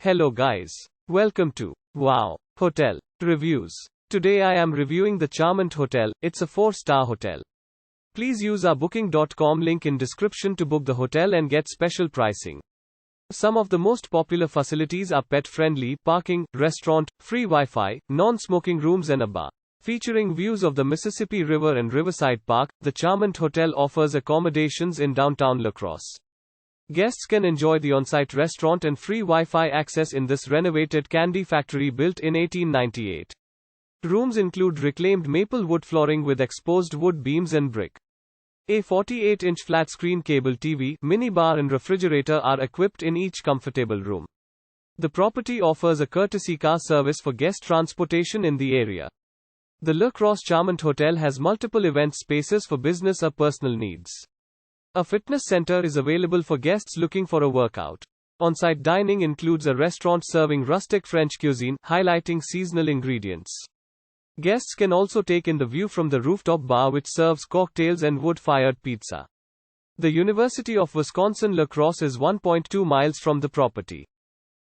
Hello guys. Welcome to Wow Hotel Reviews. Today I am reviewing the Charmant Hotel. It's a 4-star hotel. Please use our booking.com link in description to book the hotel and get special pricing. Some of the most popular facilities are pet-friendly, parking, restaurant, free Wi-Fi, non-smoking rooms and a bar. Featuring views of the Mississippi River and Riverside Park, the Charmant Hotel offers accommodations in downtown La Crosse. Guests can enjoy the on-site restaurant and free Wi-Fi access in this renovated candy factory built in 1898. Rooms include reclaimed maple wood flooring with exposed wood beams and brick. A 48-inch flat-screen cable TV, minibar and refrigerator are equipped in each comfortable room. The property offers a courtesy car service for guest transportation in the area. The Crosse Charmant Hotel has multiple event spaces for business or personal needs. A fitness center is available for guests looking for a workout. On-site dining includes a restaurant serving rustic French cuisine, highlighting seasonal ingredients. Guests can also take in the view from the rooftop bar which serves cocktails and wood-fired pizza. The University of Wisconsin-La Crosse is 1.2 miles from the property.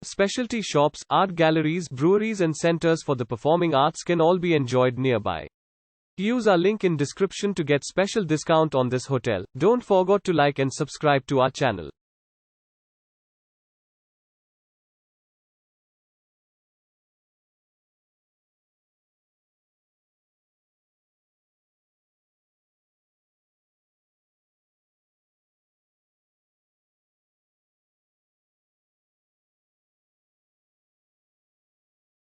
Specialty shops, art galleries, breweries and centers for the performing arts can all be enjoyed nearby. Use our link in description to get special discount on this hotel. Don't forget to like and subscribe to our channel.